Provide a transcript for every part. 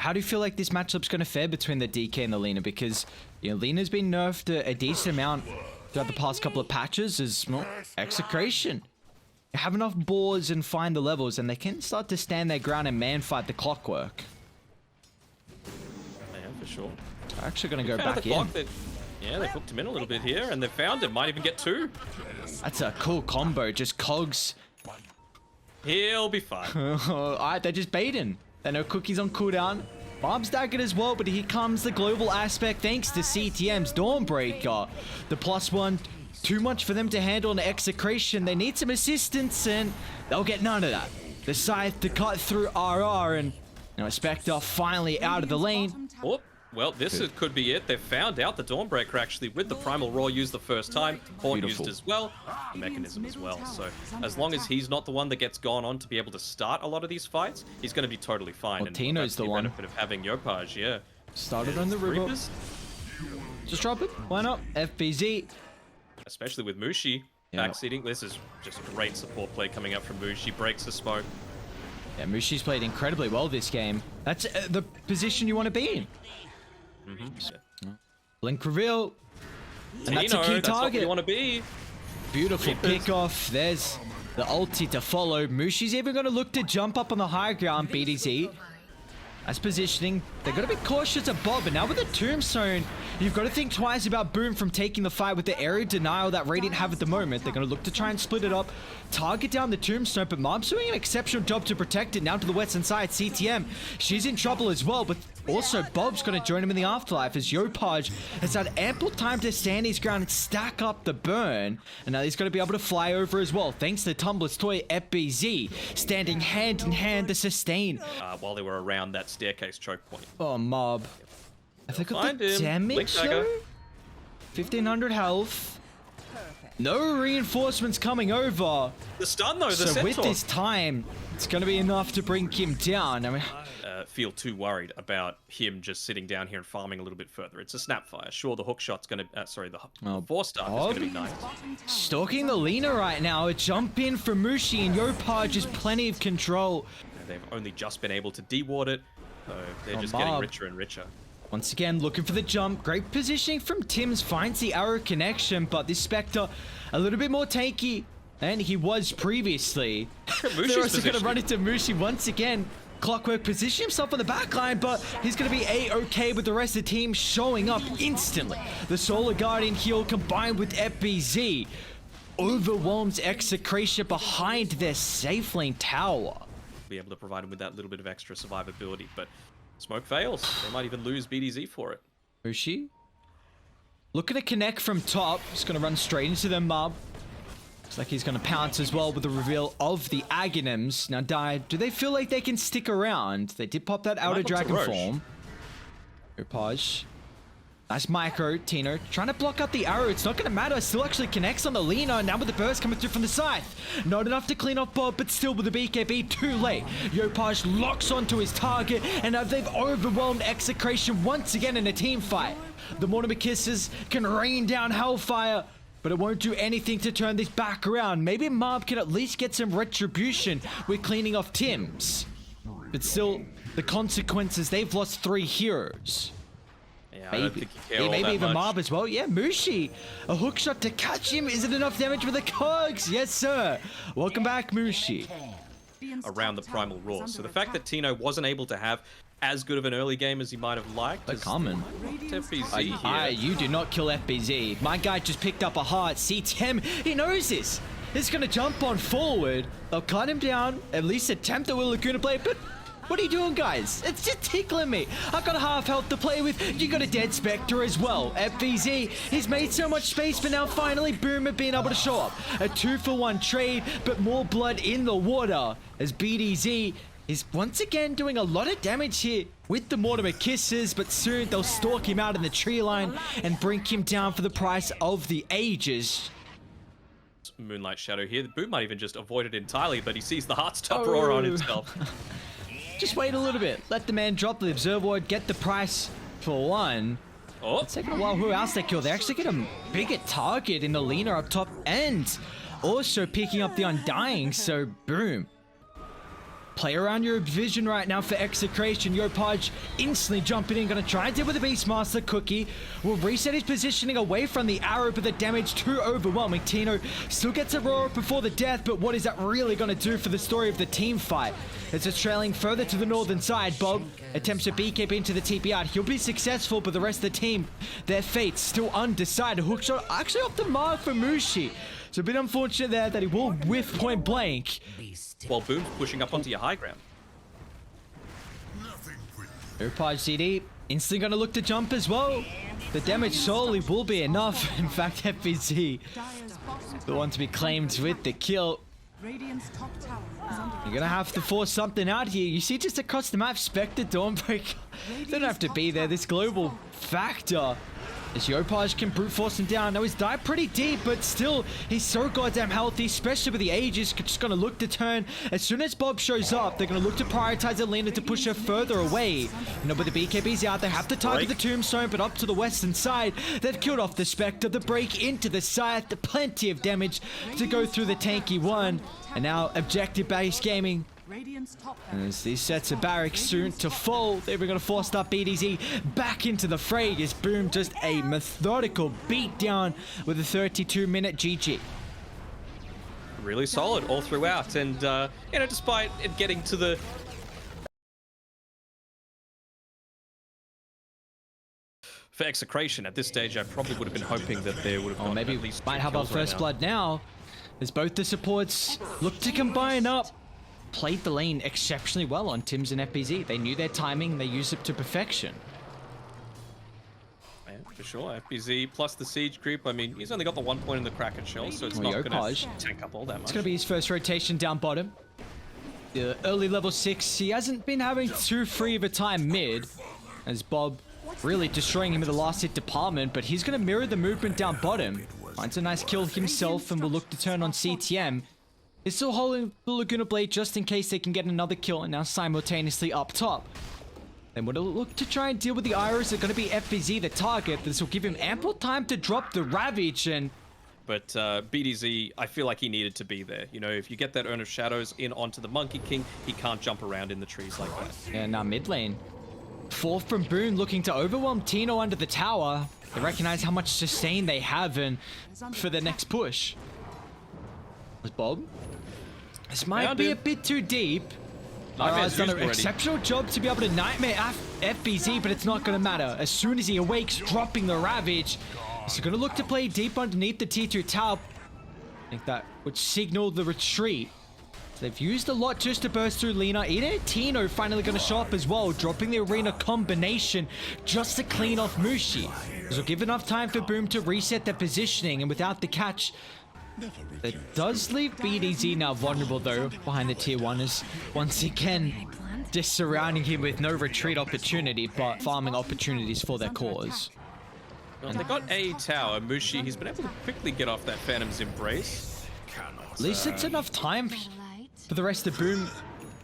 how do you feel like this matchup's going to fare between the DK and the Lina? Because, you know, Lina's been nerfed a decent amount throughout the past couple of patches as, well, EXECRATION. You have enough boards and find the levels, and they can start to stand their ground and man fight the clockwork. Yeah, for sure. They're actually going to go back in. Yeah, they hooked him in a little bit here, and they found him. Might even get 2. That's a cool combo. Just cogs. He'll be fine. Alright, they're just baiting. They know Cookie's on cooldown. Bob's daggered as well, but here comes the global aspect thanks to CTM's Dawnbreaker. The +1, too much for them to handle an EXECRATION. They need some assistance, and they'll get none of that. The Scythe to cut through RR, and, you know, Spectre finally out of the lane. Oh. Well, could be it. They've found out the Dawnbreaker actually with the Primal Roar used the first time. Horn used as well. The Mechanism as well. So as long as he's not the one that gets gone on to be able to start a lot of these fights, he's going to be totally fine. Well, Tino's the one. Benefit of having Yopaj, yeah. Started on the river. Just drop it. Why not? FBZ. Especially with MUSHI backseating. This is just a great support play coming up from MUSHI. Breaks the smoke. Yeah, Mushi's played incredibly well this game. That's the position you want to be in. Blink reveal. And that's a key target. What you want to be. Beautiful kickoff. There's the ulti to follow. Mushi's even going to look to jump up on the high ground. BDZ. As positioning, they're going to be cautious of Bob, and now with the Tombstone, you've got to think twice about Boom from taking the fight with the area denial that Radiant have at the moment. They're going to look to try and split it up, target down the Tombstone, but Mob's doing an exceptional job to protect it. Now to the western side, CTM, she's in trouble as well, but also Bob's going to join him in the afterlife as Yopaj has had ample time to stand his ground and stack up the burn, and now he's going to be able to fly over as well, thanks to Tumblr's toy FBZ, standing hand in hand to sustain. While they were around that staircase choke point. Oh, Mob. Have they got the damage though? 1500 health. No reinforcements coming over. The stun though, the so centaur. With this time, it's going to be enough to bring him down. I mean, feel too worried about him just sitting down here and farming a little bit further. It's a snapfire. Sure, the hook shot's going to... the 4-star is going to be nice. Stalking the Lina right now. A jump in for Mushi, and Yopaj has plenty of control. They've only just been able to deward it, so they're just getting richer and richer. Once again, looking for the jump. Great positioning from Tim's. Finds the arrow connection, but this Spectre a little bit more tanky than he was previously. They're also going to run into Mushi once again. Clockwork position himself on the back line, but he's going to be A-okay with the rest of the team showing up instantly. The Solar Guardian heal combined with FBZ overwhelms EXECRATION behind their safe lane tower. Be able to provide him with that little bit of extra survivability, but smoke fails. They might even lose BDZ for it. Mushi looking to connect from top. Just going to run straight into them, Mob. Looks like he's going to pounce as well with the reveal of the Aghanims. Now, do they feel like they can stick around? They did pop that outer dragon form. Yopaj. Nice micro, Tino. Trying to block out the arrow. It's not going to matter. Still actually connects on the Lina. Now with the burst coming through from the Scythe. Not enough to clean off Bob, but still with the BKB, too late. Yopaj locks onto his target, and now they've overwhelmed EXECRATION once again in a team fight. The Mortimer Kisses can rain down hellfire, but it won't do anything to turn this back around. Maybe Mob can at least get some retribution with cleaning off Tim's. But still, the consequences, they've lost 3 heroes. Yeah, I don't think you care all maybe that even much. Mob as well. Yeah, Mushi. A hook shot to catch him. Is it enough damage with the cogs? Yes, sir. Welcome back, Mushi. Around the Primal Roar. So the fact that Tino wasn't able to have as good of an early game as he might have liked. But common. FBZ here. You do not kill FBZ. My guy just picked up a heart. CTM, he knows this. He's going to jump on forward. They'll cut him down. At least attempt the Will Laguna play. But what are you doing, guys? It's just tickling me. I've got a half health to play with. You got a dead Spectre as well. FBZ, he's made so much space, but now finally Boom have been able to show up. A 2-for-1 trade, but more blood in the water as BDZ is once again doing a lot of damage here with the Mortimer Kisses, but soon they'll stalk him out in the tree line and bring him down for the price of the ages. Moonlight Shadow here. Boom might even just avoid it entirely, but he sees the Heartstop Roar on himself. Just wait a little bit. Let the man drop the Observer Ward, get the price for 1. Oh. It's taking a while who else they kill. They actually get a bigger target in the Lina up top and also picking up the Undying, so boom. Play around your vision right now for Execration. Yopaj instantly jumping in, gonna try and deal with the Beastmaster. Cookie will reset his positioning away from the arrow, but the damage too overwhelming. Tino still gets Aurora before the death, but what is that really gonna do for the story of the team fight? As it's trailing further to the northern side, Bob attempts to BKB into the TP out. He'll be successful, but the rest of the team, their fate's still undecided. Hookshot actually off the mark for Mushi. It's a bit unfortunate there that he will whiff point blank. While Boom's pushing up onto your high ground. Upaj CD instantly gonna look to jump as well. The damage solely will be enough. In fact, FBZ, the one to be claimed with the kill. You're gonna have to force something out here. You see just across the map, Spectre, Dawnbreaker. They don't have to be there. This global factor. As Yopaj can brute force him down. Now he's died pretty deep, but still, he's so goddamn healthy, especially with the Aegis. Just gonna look to turn. As soon as Bob shows up, they're gonna look to prioritize Alina to push her further away. You know, but the BKB's out. They have to target the Tombstone, but up to the western side, they've killed off the Spectre. The break into the side, plenty of damage to go through the tanky one. And now, objective-based gaming. As these sets of barracks soon to fall, they were going to force that BDZ back into the fray as Boom just a methodical beatdown with a 32-minute GG. Really solid all throughout, and you know, despite it getting to the for Execration at this stage, I probably would have been hoping that there would have gone maybe at least might have our first blood now, as both the supports look to combine up. Played the lane exceptionally well on Tims and FBZ. They knew their timing, they used it to perfection. Yeah, for sure. FBZ plus the siege creep. I mean, he's only got the 1 point in the Kraken shell, so it's not going to tank up all that much. It's going to be his first rotation down bottom. The early level 6, he hasn't been having too free of a time mid, as Bob really destroying him in the last hit department, but he's going to mirror the movement down bottom. Finds a nice kill himself and will look to turn on CTM. He's still holding the Laguna Blade just in case they can get another kill, and now simultaneously up top. Then we'll look to try and deal with the Iris. It's going to be FBZ the target. This will give him ample time to drop the Ravage and... But BDZ, I feel like he needed to be there. You know, if you get that Urn of Shadows in onto the Monkey King, he can't jump around in the trees like that. Yeah, now mid lane. Fourth from Boone looking to overwhelm Tino under the tower. They recognize how much sustain they have and for the next push. Bob? This might be a bit too deep. He's done an exceptional job to be able to nightmare FBZ, but it's not going to matter. As soon as he awakes, dropping the Ravage, he's going to look to play deep underneath the T2 tower. I think that would signal the retreat. So they've used a lot just to burst through Lina. Even Tino finally going to show up as well, dropping the arena combination just to clean off Mushi. This will give enough time for Boom to reset their positioning, and without the catch, that does leave BDZ now vulnerable though behind the tier 1ers. Once again, just surrounding him with no retreat opportunity, but farming opportunities for their cause. Well, they got a tower. Mushi, he's been able to quickly get off that Phantom's Embrace. At least it's enough time for the rest of Boom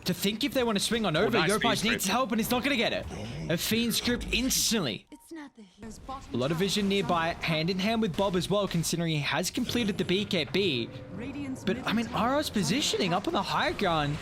to think if they want to swing on over. Yopaj needs help and he's not going to get it. A Fiend script instantly. A lot of vision nearby, hand in hand with Bob as well, considering he has completed the BKB. But, I mean, Ara's positioning up on the high ground.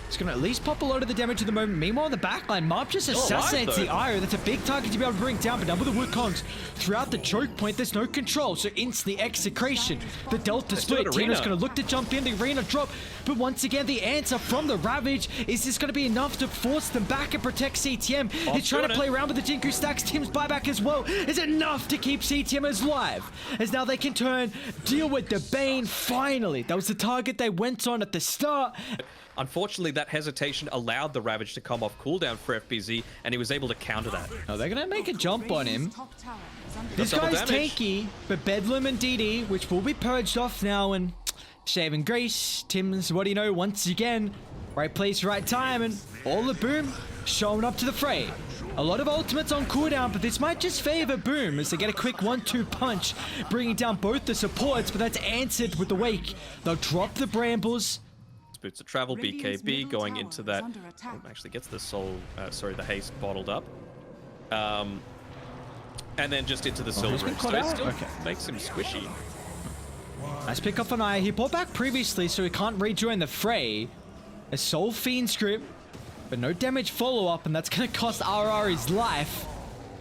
It's going to at least pop a lot of the damage at the moment. Meanwhile, in the backline, Marp just assassinates the Ira. That's a big target to be able to bring down, but now with the Wukongs throughout the choke point, there's no control. So instantly Execration, the Delta split. Tino's going to look to jump in, the arena drop. But once again, the answer from the Ravage, is this going to be enough to force them back and protect CTM? He's trying to play around with the Jinku stacks. Tim's buyback as well is enough to keep CTM alive. As now they can turn, deal with the Bane finally. That was the target they went on at the start. Unfortunately, that hesitation allowed the Ravage to come off cooldown for FBZ, and he was able to counter that. Oh, they're going to make a jump on him. This guy's tanky, but Bedlam and DD, which will be purged off now, and Saving Grace, Tim's, what do you know, once again, right place, right time, and all the Boom showing up to the fray. A lot of ultimates on cooldown, but this might just favor Boom as they get a quick 1-2 punch, bringing down both the supports, but that's answered with the Wake. They'll drop the Brambles. Boots of Travel, BKB going into that. Actually gets the soul, the haste bottled up. And then just into the silver. So it still makes him squishy. Nice pick up on Aya. He pulled back previously, so he can't rejoin the fray. A Soul Fiend's grip, but no damage follow-up, and that's going to cost RR his life.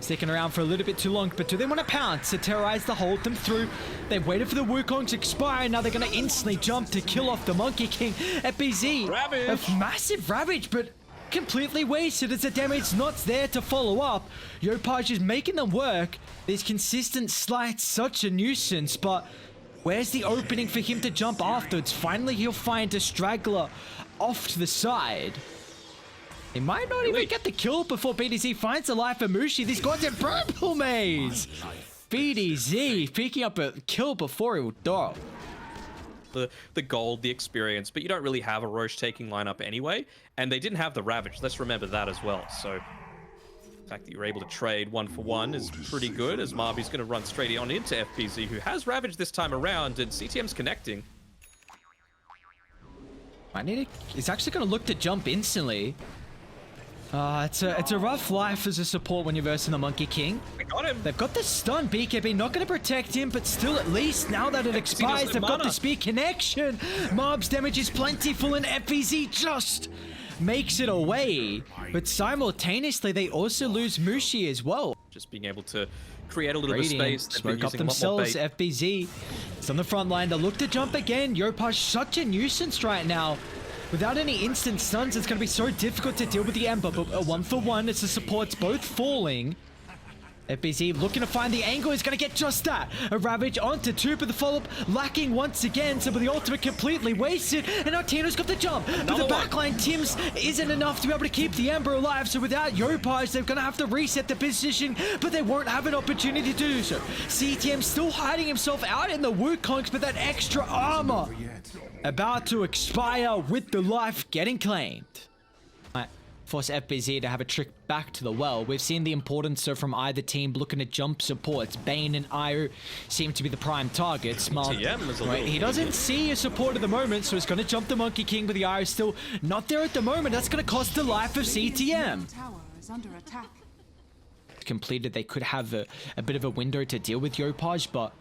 Sticking around for a little bit too long, but do they want to pounce to terrorize the hold them through? They've waited for the Wukong to expire, now they're going to instantly jump to kill off the Monkey King. FBZ, Ravage. a massive Ravage, but completely wasted as the damage not there to follow up. Yopaj is making them work. These consistent slides, such a nuisance, but where's the opening for him to jump afterwards? Finally, he'll find a straggler off to the side. He might not even get the kill before BDZ finds the life of MUSHI. These guys are purple maze. BDZ picking up a kill before he will die. The gold, the experience, but you don't really have a Roche taking lineup anyway, and they didn't have the Ravage. Let's remember that as well. So the fact that you're able to trade 1-for-1 is pretty good, as Marby's going to run straight on into FBZ, who has Ravage this time around, and CTM's connecting. He's actually going to look to jump instantly. It's a rough life as a support when you're versing the Monkey King. We got him. They've got the stun. BKB not going to protect him, but still at least now that it expires, they've got the speed connection. Mob's damage is plentiful, and FBZ just makes it away. But simultaneously, they also lose MUSHI as well. Just being able to create a little bit of space. Smoke up themselves. FBZ. It's on the front line. They look to jump again. Yopaj such a nuisance right now. Without any instant stuns, it's going to be so difficult to deal with the Ember, but a 1-for-1 as the supports both falling. FBZ looking to find the angle, is going to get just that. A Ravage onto 2, but the follow-up lacking once again, so with the ultimate completely wasted, and now Tino's got the jump. But the backline Tim's isn't enough to be able to keep the Ember alive, so without Yopaj, they're going to have to reset the position, but they won't have an opportunity to do so. CTM still hiding himself out in the Wukongs, but that extra armor about to expire with the life getting claimed. Force FBZ to have a trick back to the well. We've seen the importance from either team looking to jump supports. Bane and Io seem to be the prime targets. He doesn't see a support at the moment, so he's going to jump the Monkey King, but the Io is still not there at the moment. That's going to cost the life of CTM. Completed, they could have a bit of a window to deal with Yopaj, but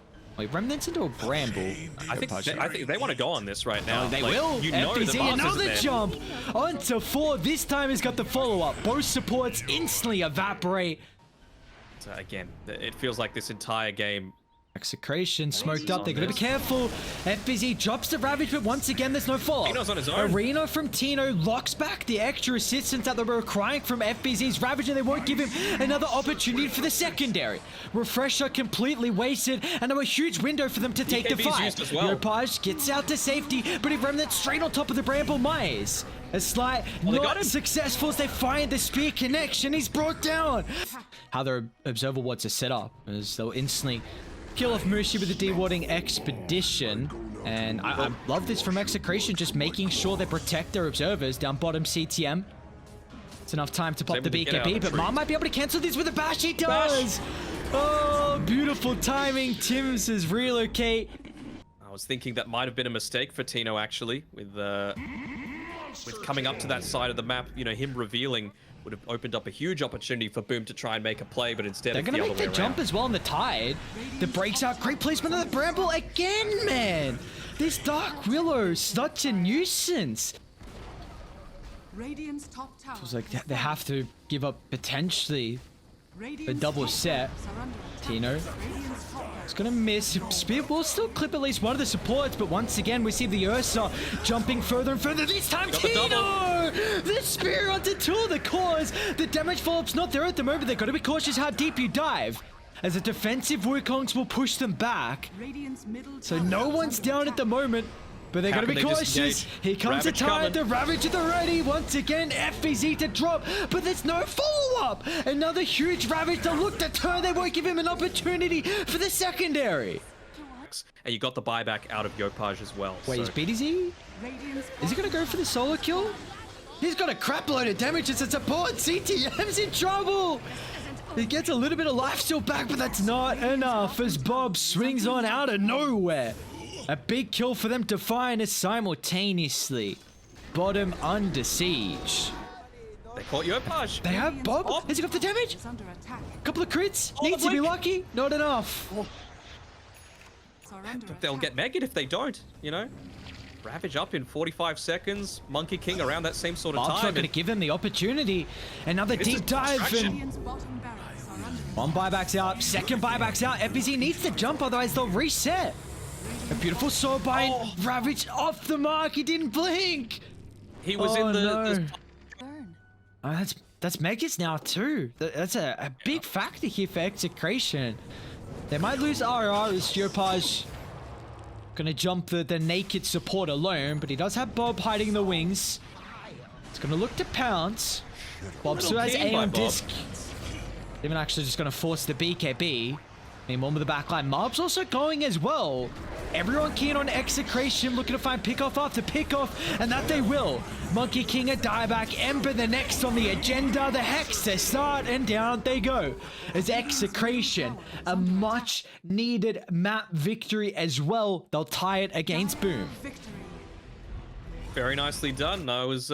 Remnants into a bramble. I think they want to go on this right now. They will. You know FBZ, another jump onto 4. This time he's got the follow-up. Both supports instantly evaporate. Again, it feels like this entire game. EXECRATION smoked up. They're going to be careful. FBZ drops the Ravage, but once again, there's no follow. Tino's on his own. Arena from Tino locks back the extra assistance that they were crying from FBZ's Ravage, and they won't give him another opportunity for the secondary. Refresher completely wasted, and now a huge window for them to take the fight. Yopaj gets out to safety, but he Remnant straight on top of the Bramble Maze. A slight not successful as they find the spear connection. He's brought down. How their Observer Wards are set up is they'll instantly kill off MUSHI with the dewarding expedition. And I love this from EXECRATION, just making sure they protect their observers down bottom CTM. It's enough time to pop the BKB, but Mar might be able to cancel this with a bash. He does! Oh, beautiful timing. Tim's says relocate. I was thinking that might have been a mistake for Tino, actually, with coming up to that side of the map. You know, him revealing would have opened up a huge opportunity for Boom to try and make a play, but instead they're going to make the jump as well on the Tide. The breaks out. Great placement of the Bramble again, man. This Dark Willow, such a nuisance. Radiant's top tower. It was like they have to give up potentially a double set. Tino is going to miss. Spear will still clip at least one of the supports, but once again we see the Ursa jumping further and further. This time Tino! The spear onto 2 of the cores. The damage follow-up's not there at the moment. They've got to be cautious how deep you dive, as the defensive Wukongs will push them back. So no one's down at the moment, but they're going to be cautious. Here comes the Tide, the Ravage at the ready. Once again, FBZ to drop, but there's no follow-up. Another huge Ravage to look to turn. They won't give him an opportunity for the secondary. And you got the buyback out of Yopaj as well. Wait, is BDZ? Is he going to go for the solo kill? He's got a crap load of damage as a support. CTM's in trouble. He gets a little bit of life still back, but that's not enough as Bob swings on out of nowhere. A big kill for them to find as simultaneously bottom under siege. They caught Yopaj. They have Bob. Has he got the damage? A couple of crits. Needs to be lucky. Not enough. They'll get Megan if they don't, you know? Ravage up in 45 seconds. Monkey King around that same sort of Bob's time. not going to give him the opportunity. Another This is deep dive. distraction. And one buyback's out. Second buyback's out. FBZ needs to jump, otherwise they'll reset. A beautiful sword bite. Oh. Ravage off the mark. He didn't blink. He was Oh, in no. the That's Megas now too. That's a big factor here for Execration. They might lose RR as Geopage gonna jump the naked support alone, but he does have Bob hiding in the wings. It's gonna look to pounce. Bob still has Little A king by on Bob. disc. Even actually just gonna force the BKB. Meanwhile with the backline, Mob's also going as well. Everyone keen on Execration, looking to find pickoff after pickoff, and that they will. Monkey King a dieback, Ember the next on the agenda, the Hex to start, and down they go. As Execration, a much needed map victory as well. They'll tie it against Boom. Very nicely done. I was